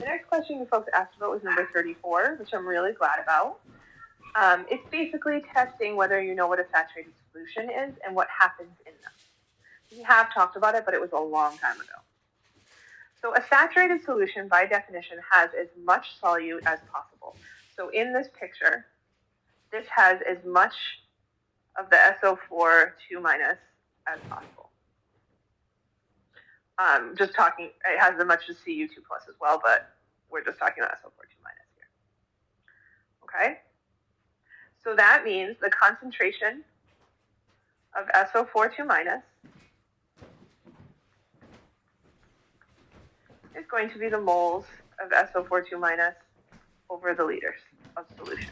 The next question you folks asked about was number 34, which I'm really glad about. It's basically testing whether you know what a saturated solution is and what happens in them. We have talked about it, but it was a long time ago. So a saturated solution, by definition, has as much solute as possible. So in this picture, this has as much of the SO4 2 minus as possible. Just talking, it has as much as Cu2 plus as well, but we're just talking about SO4 2 minus here. Okay? So that means the concentration of SO4 2 minus is going to be the moles of SO4 2 minus over the liters of solution.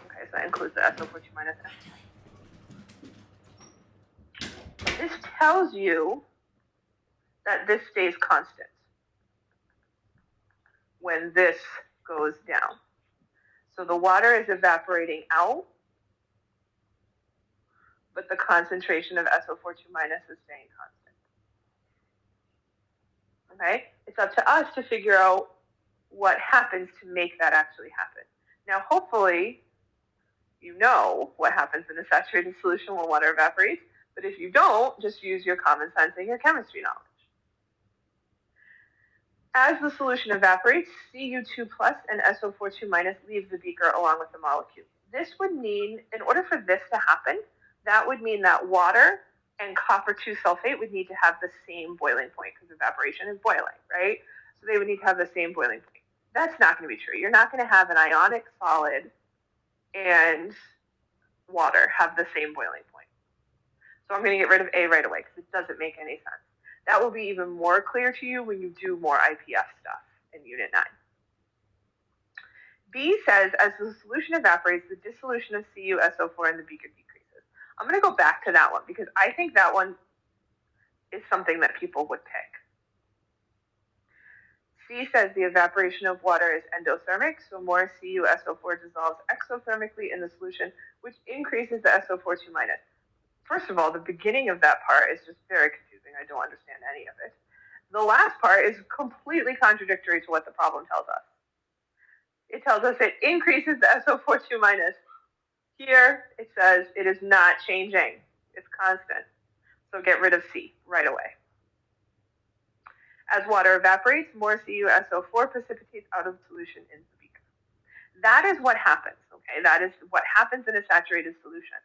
Okay, so that includes the SO4 2 minus. This tells you that this stays constant when this goes down. So the water is evaporating out, but the concentration of SO4 2 minus is staying constant. Okay? It's up to us to figure out what happens to make that actually happen. Now, hopefully, you know what happens in a saturated solution when water evaporates, but if you don't, just use your common sense and your chemistry knowledge. As the solution evaporates, Cu2 plus and SO4 2 minus leave the beaker along with the molecule. This would mean, in order for this to happen, that would mean that water and copper 2 sulfate would need to have the same boiling point because evaporation is boiling, right? So they would need to have the same boiling point. That's not going to be true. You're not going to have an ionic solid and water have the same boiling point. So I'm going to get rid of A right away because it doesn't make any sense. That will be even more clear to you when you do more IPF stuff in Unit 9. B says, as the solution evaporates, the dissolution of CuSO4 in the beaker decreases. I'm going to go back to that one because I think that one is something that people would pick. C says the evaporation of water is endothermic, so more CuSO4 dissolves exothermically in the solution, which increases the SO4 2 minus. First of all, the beginning of that part is just very confusing. I don't understand any of it. The last part is completely contradictory to what the problem tells us. It tells us it increases the SO4 2 minus. Here it says it is not changing. It's constant. So get rid of C right away. As water evaporates, more CuSO4 precipitates out of solution in the beaker. That is what happens, okay? That is what happens in a saturated solution.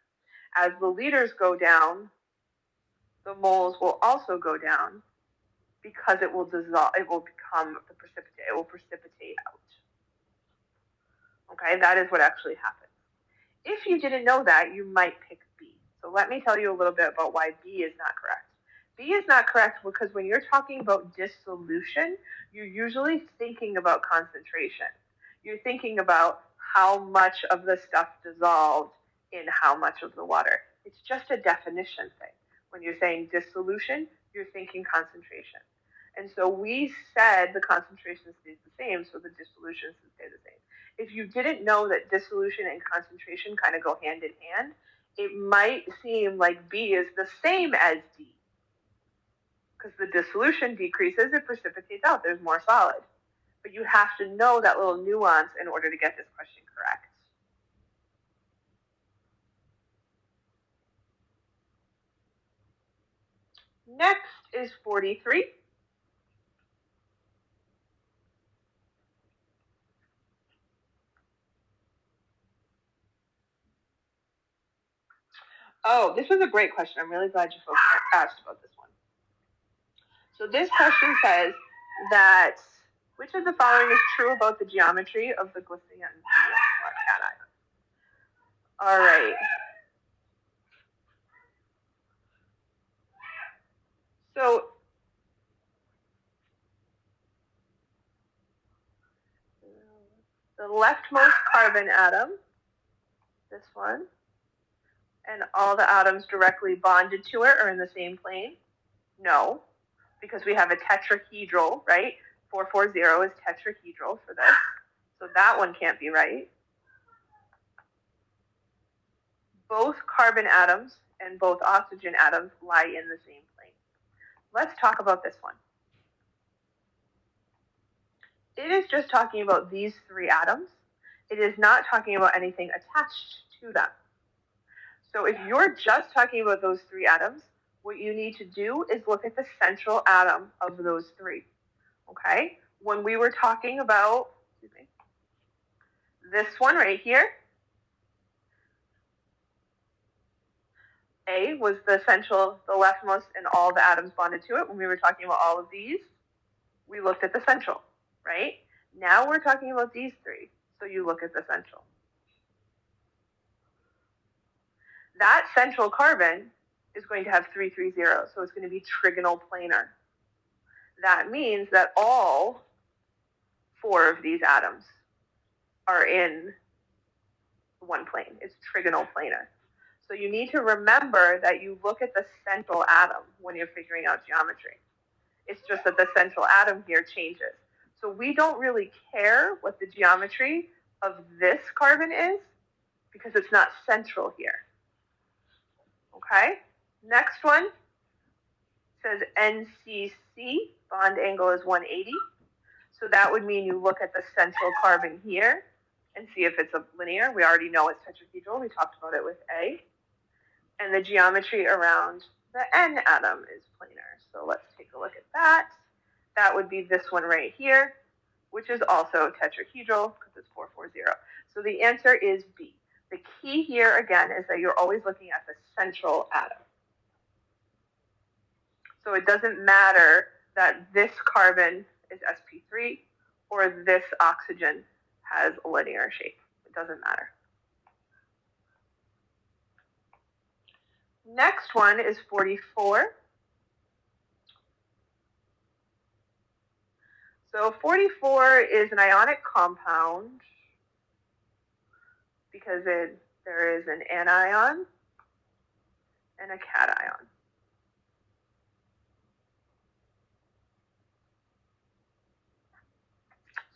As the liters go down, the moles will also go down because it will dissolve, it will become the precipitate, it will precipitate out. Okay, that is what actually happens. If you didn't know that, you might pick B. So let me tell you a little bit about why B is not correct. B is not correct because when you're talking about dissolution, you're usually thinking about concentration. You're thinking about how much of the stuff dissolved in how much of the water. It's just a definition thing. When you're saying dissolution, you're thinking concentration. And so we said the concentration stays the same, so the dissolution should stay the same. If you didn't know that dissolution and concentration kind of go hand in hand, it might seem like B is the same as D. Because the dissolution decreases, it precipitates out. There's more solid. But you have to know that little nuance in order to get this question correct. Next is 43. Oh, this was a great question. I'm really glad you folks asked about this one. So this question says that which of the following is true about the geometry of the glycerin cation? All right. So the leftmost carbon atom, this one, and all the atoms directly bonded to it are in the same plane? No, because we have a tetrahedral, right? 440 is tetrahedral for this. So that one can't be right. Both carbon atoms and both oxygen atoms lie in the same plane. Let's talk about this one. It is just talking about these three atoms. It is not talking about anything attached to them. So if you're just talking about those three atoms, what you need to do is look at the central atom of those three. Okay? When we were talking about this one right here, A was the central, the leftmost, and all the atoms bonded to it. When we were talking about all of these, we looked at the central, right? Now we're talking about these three, so you look at the central. That central carbon is going to have 3, 3, 0, so it's going to be trigonal planar. That means that all 4 of these atoms are in one plane. It's trigonal planar. So you need to remember that you look at the central atom when you're figuring out geometry. It's just that the central atom here changes. So we don't really care what the geometry of this carbon is because it's not central here. Okay? Next one says NCC, bond angle is 180. So that would mean you look at the central carbon here and see if it's a linear. We already know it's tetrahedral. We talked about it with A. And the geometry around the N atom is planar. So let's take a look at that. That would be this one right here, which is also tetrahedral because it's 440. So the answer is B. The key here, again, is that you're always looking at the central atom. So it doesn't matter that this carbon is sp3 or this oxygen has a linear shape. It doesn't matter. Next one is 44. So 44 is an ionic compound because there is an anion and a cation.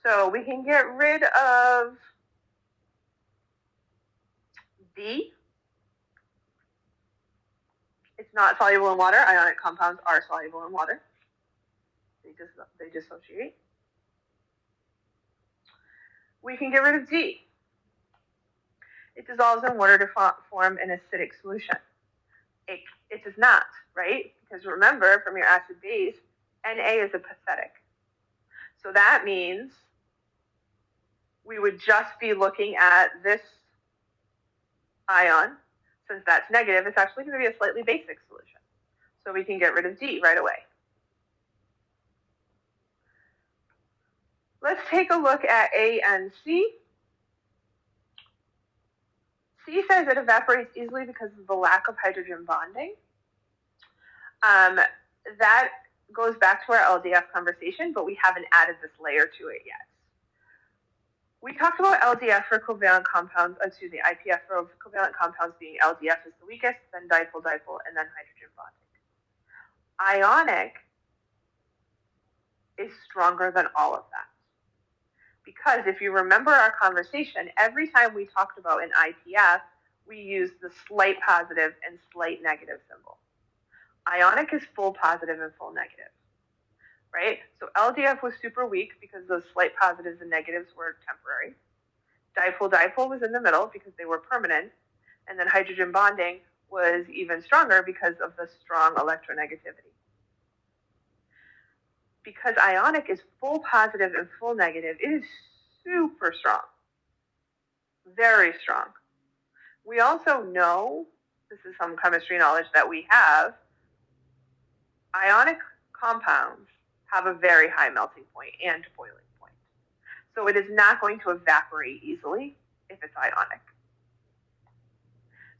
So we can get rid of B. It's not soluble in water. Ionic compounds are soluble in water. They dissociate. We can get rid of D. It dissolves in water to form an acidic solution. It does not, right? Because remember, from your acid base, Na is apathetic. So that means we would just be looking at this ion. Since that's negative, it's actually going to be a slightly basic solution. So we can get rid of D right away. Let's take a look at A and C. C says it evaporates easily because of the lack of hydrogen bonding. That goes back to our LDF conversation, but we haven't added this layer to it yet. We talked about LDF for covalent compounds, IPF for covalent compounds being LDF is the weakest, then dipole-dipole, and then hydrogen bonding. Ionic is stronger than all of that. Because if you remember our conversation, every time we talked about an IPF, we used the slight positive and slight negative symbol. Ionic is full positive and full negative, right? So LDF was super weak because those slight positives and negatives were temporary. Dipole-dipole was in the middle because they were permanent. And then hydrogen bonding was even stronger because of the strong electronegativity. Because ionic is full positive and full negative, it is super strong. Very strong. We also know, this is some chemistry knowledge that we have, ionic compounds have a very high melting point and boiling point. So it is not going to evaporate easily if it's ionic.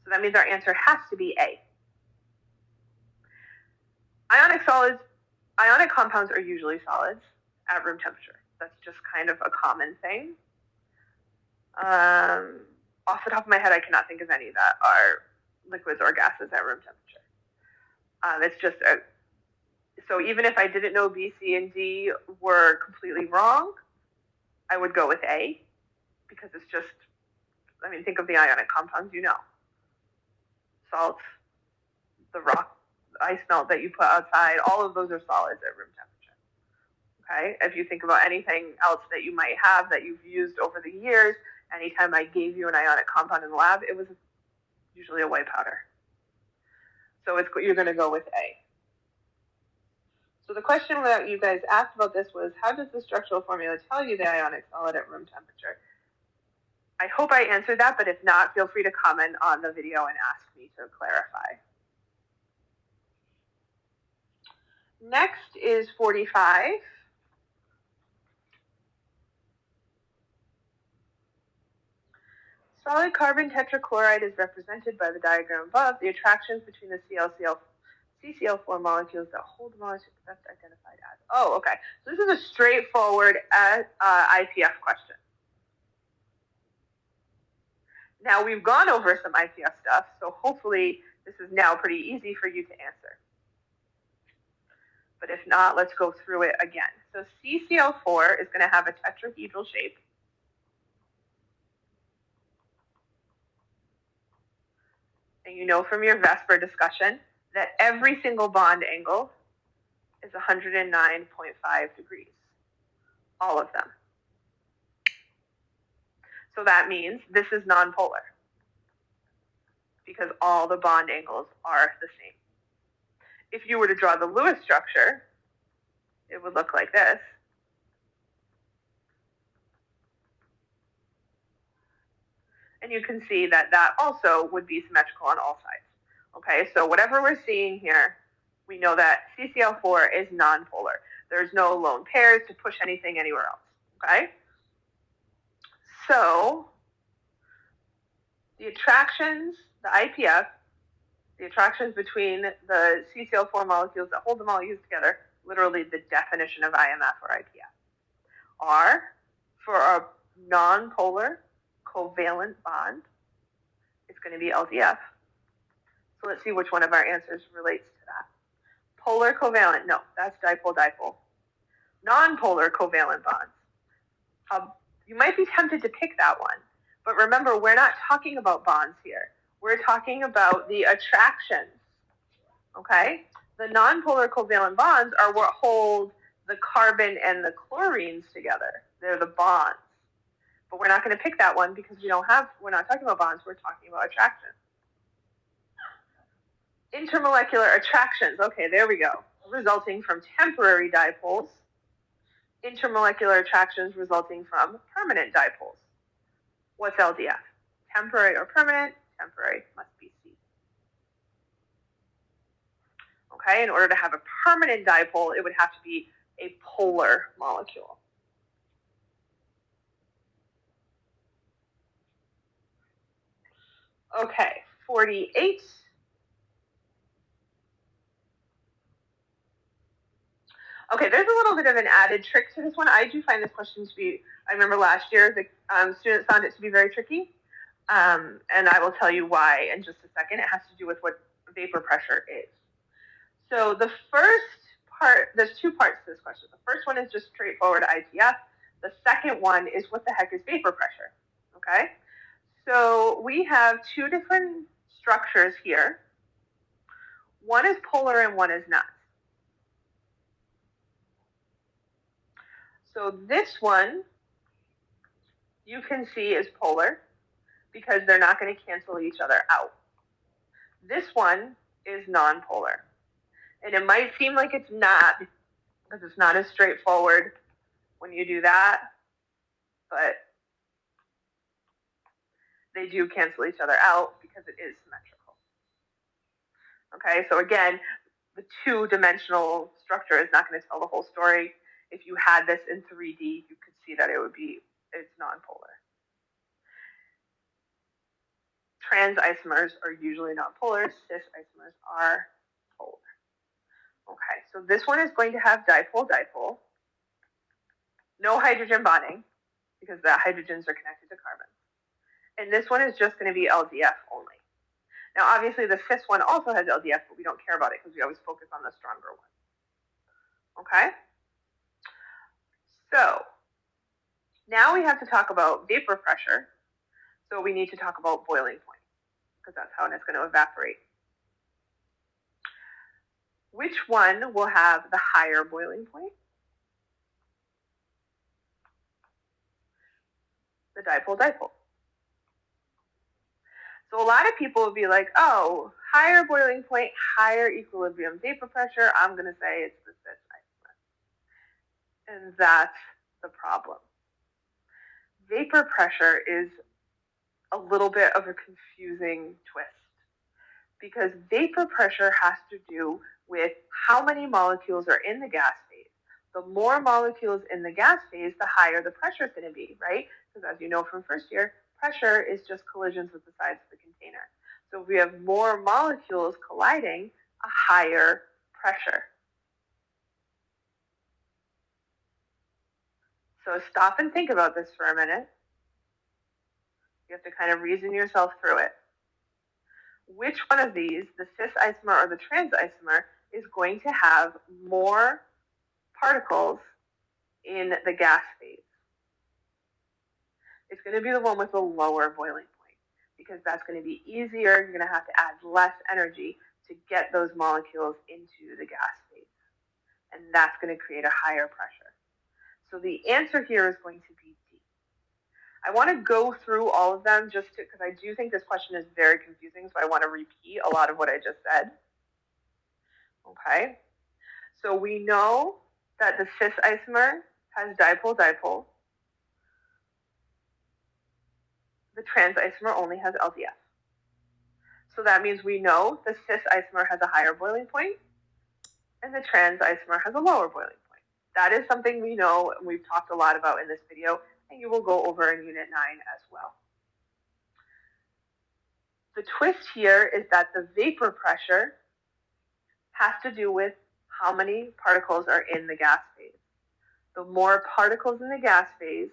So that means our answer has to be A. Ionic compounds are usually solids at room temperature. That's just kind of a common thing. Off the top of my head, I cannot think of any that are liquids or gases at room temperature. It's just so even if I didn't know B, C, and D were completely wrong, I would go with A because it's just, think of the ionic compounds, salts, the rock, the ice melt that you put outside, all of those are solids at room temperature. Okay, if you think about anything else that you might have that you've used over the years, anytime I gave you an ionic compound in the lab, it was usually a white powder. So you're going to go with A. So the question that you guys asked about this was, how does the structural formula tell you the ionic solid at room temperature? I hope I answered that, but if not, feel free to comment on the video and ask me to clarify. Next is 45. Solid carbon tetrachloride is represented by the diagram above. The attractions between the CCl4 molecules that hold the molecule best identified as. Oh, okay. So this is a straightforward IPF question. Now we've gone over some IPF stuff, so hopefully this is now pretty easy for you to answer. But if not, let's go through it again. So CCl4 is going to have a tetrahedral shape. And you know from your VSEPR discussion that every single bond angle is 109.5 degrees. All of them. So that means this is nonpolar because all the bond angles are the same. If you were to draw the Lewis structure, it would look like this. And you can see that that also would be symmetrical on all sides. Okay, so whatever we're seeing here, we know that CCl4 is nonpolar. There's no lone pairs to push anything anywhere else. Okay? So the attractions, the IPF, the attractions between the CCl4 molecules that hold the molecules together, literally the definition of IMF or IPF, are for a nonpolar covalent bond, it's going to be LDF. So let's see which one of our answers relates to that. Polar covalent, no, that's dipole-dipole. Non-polar covalent bonds. You might be tempted to pick that one, but remember, we're not talking about bonds here. We're talking about the attractions, okay? The non-polar covalent bonds are what hold the carbon and the chlorines together. They're the bonds. But we're not going to pick that one because we're not talking about bonds, we're talking about attractions. Intermolecular attractions, okay, there we go. Resulting from temporary dipoles. Intermolecular attractions resulting from permanent dipoles. What's LDF? Temporary or permanent? Temporary must be C. Okay, in order to have a permanent dipole, it would have to be a polar molecule. Okay, 48. Okay, there's a little bit of an added trick to this one. I do find this question to be, I remember last year the students found it to be very tricky. And I will tell you why in just a second. It has to do with what vapor pressure is. So the first part, there's two parts to this question. The first one is just straightforward IPF. The second one is what the heck is vapor pressure, okay? So we have two different structures here. One is polar and one is not. So this one, you can see is polar because they're not going to cancel each other out. This one is nonpolar. And it might seem like it's not because it's not as straightforward when you do that, but they do cancel each other out because it is symmetrical. Okay, so again, the two-dimensional structure is not going to tell the whole story. If you had this in 3D, you could see that it's nonpolar. Trans isomers are usually nonpolar. Cis isomers are polar. Okay, so this one is going to have dipole-dipole. No hydrogen bonding because the hydrogens are connected to carbon. And this one is just going to be LDF only. Now, obviously, the cis one also has LDF, but we don't care about it because we always focus on the stronger one. Okay? So, now we have to talk about vapor pressure. So we need to talk about boiling point because that's how it's going to evaporate. Which one will have the higher boiling point? the dipole-dipole. So a lot of people will be like, oh, higher boiling point, higher equilibrium vapor pressure. I'm going to say it's the cis isomer. And that's the problem. Vapor pressure is a little bit of a confusing twist because vapor pressure has to do with how many molecules are in the gas phase. The more molecules in the gas phase, the higher the pressure is going to be, right? Because as you know from first year, pressure is just collisions with the sides of the container. So if we have more molecules colliding, a higher pressure. So stop and think about this for a minute. You have to kind of reason yourself through it. Which one of these, the cis isomer or the trans isomer, is going to have more particles in the gas phase? It's going to be the one with the lower boiling point because that's going to be easier. You're going to have to add less energy to get those molecules into the gas phase. And that's going to create a higher pressure. So the answer here is going to be D. I want to go through all of them just because I do think this question is very confusing, so I want to repeat a lot of what I just said. Okay, so we know that the cis isomer has dipole-dipole. The trans isomer only has LDF. So that means we know the cis isomer has a higher boiling point and the trans isomer has a lower boiling point. That is something we know and we've talked a lot about in this video, and you will go over in Unit 9 as well. The twist here is that the vapor pressure has to do with how many particles are in the gas phase. The more particles in the gas phase,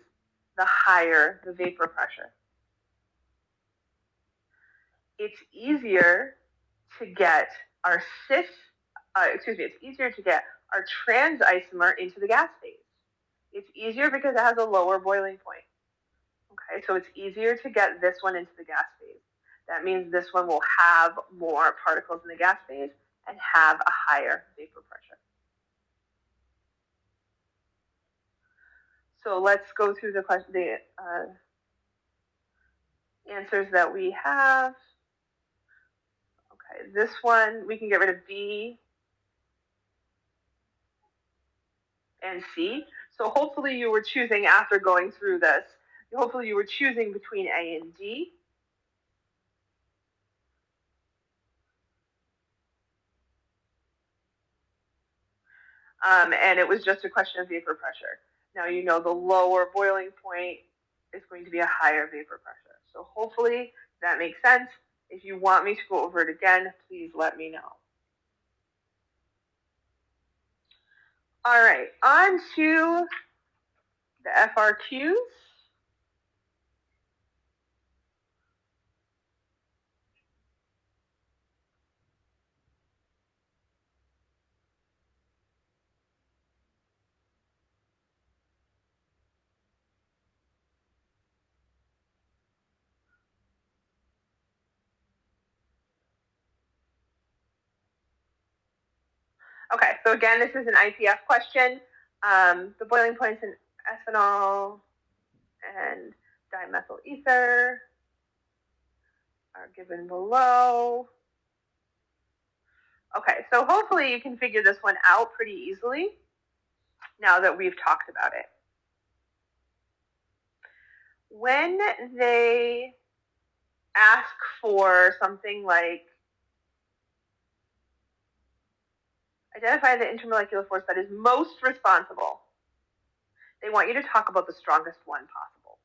the higher the vapor pressure. It's easier to get our it's easier to get our trans isomer into the gas phase. It's easier because it has a lower boiling point. Okay, so it's easier to get this one into the gas phase. That means this one will have more particles in the gas phase and have a higher vapor pressure. So let's go through the answers that we have. Okay, this one, we can get rid of B and C. So hopefully you were choosing after going through this, hopefully you were choosing between A and D. And it was just a question of vapor pressure. Now you know the lower boiling point is going to be a higher vapor pressure. So hopefully that makes sense. If you want me to go over it again, please let me know. All right, on to the FRQs. Okay, so again, this is an IPF question. The boiling points in ethanol and dimethyl ether are given below. Okay, so hopefully you can figure this one out pretty easily now that we've talked about it. When they ask for something like identify the intermolecular force that is most responsible, they want you to talk about the strongest one possible,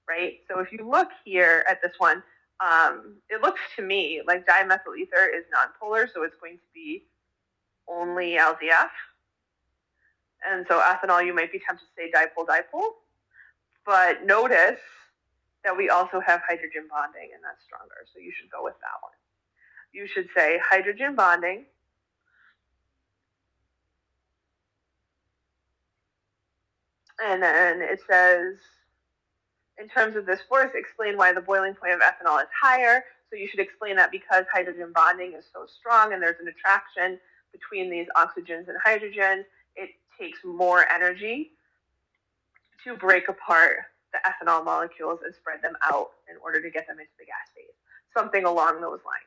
right? So if you look here at this one, it looks to me like dimethyl ether is nonpolar, so it's going to be only LDF. And so ethanol, you might be tempted to say dipole-dipole, but notice that we also have hydrogen bonding, and that's stronger, so you should go with that one. You should say hydrogen bonding, and then it says, in terms of this force, explain why the boiling point of ethanol is higher. So you should explain that because hydrogen bonding is so strong and there's an attraction between these oxygens and hydrogens, it takes more energy to break apart the ethanol molecules and spread them out in order to get them into the gas phase. Something along those lines.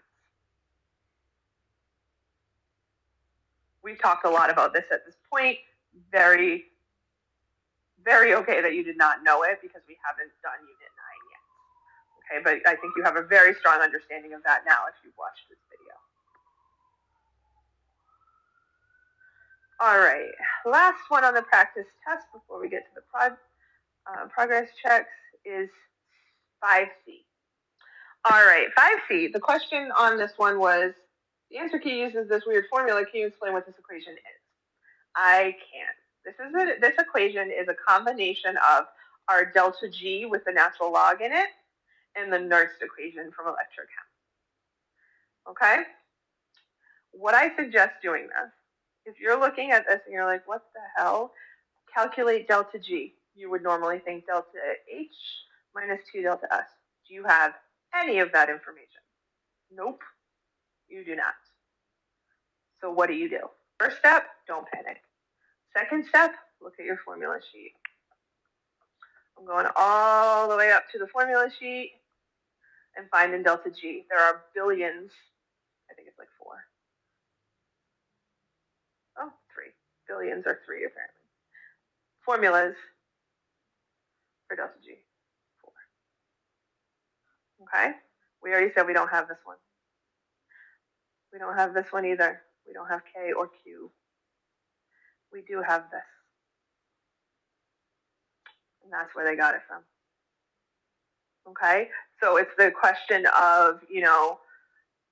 We've talked a lot about this at this point. Very, very okay that you did not know it because we haven't done Unit 9 yet. Okay, but I think you have a very strong understanding of that now if you've watched this video. All right, last one on the practice test before we get to the progress checks is 5C. All right, 5C, the question on this one was, the answer key uses this weird formula. Can you explain what this equation is? I can. This equation is a combination of our delta G with the natural log in it and the Nernst equation from electrochem. Okay? What I suggest doing this, if you're looking at this and you're like, what the hell? Calculate delta G. You would normally think delta H minus 2 delta S. Do you have any of that information? Nope, you do not. So what do? First step, don't panic. Second step, look at your formula sheet. I'm going all the way up to the formula sheet and finding delta G. There are billions, I think it's like 4. Oh, 3. Billions are 3 apparently. Formulas for delta G, 4. Okay, we already said we don't have this one. We don't have this one either. We don't have K or Q. We do have this. And that's where they got it from. Okay, so it's the question of,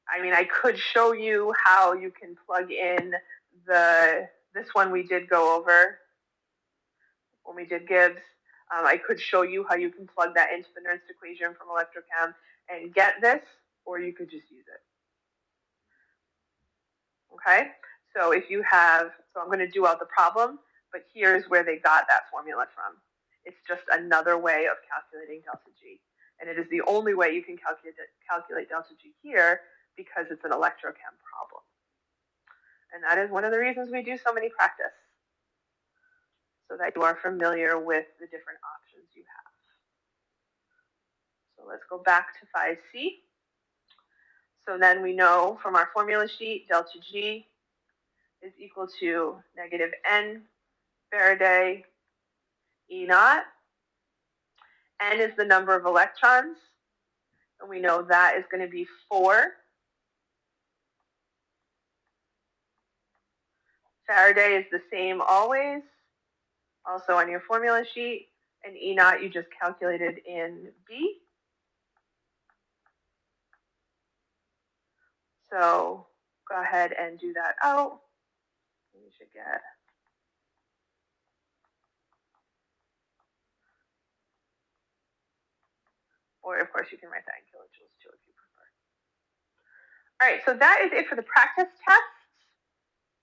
I could show you how you can plug in this one we did go over when we did Gibbs. I could show you how you can plug that into the Nernst equation from electrochem and get this, or you could just use it. Okay, so if you have, I'm going to do out the problem, but here's where they got that formula from. It's just another way of calculating delta G. And it is the only way you can calculate delta G here because it's an electrochem problem. And that is one of the reasons we do so many practice, so that you are familiar with the different options you have. So let's go back to 5C. So then we know from our formula sheet, delta G is equal to negative N Faraday E naught. N is the number of electrons, and we know that is going to be 4. Faraday is the same always, also on your formula sheet, and E naught you just calculated in B. So go ahead and do that out. You should get or of course you can write that in kilojoules too if you prefer. All right, so that is it for the practice tests.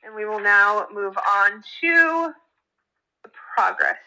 And we will now move on to the progress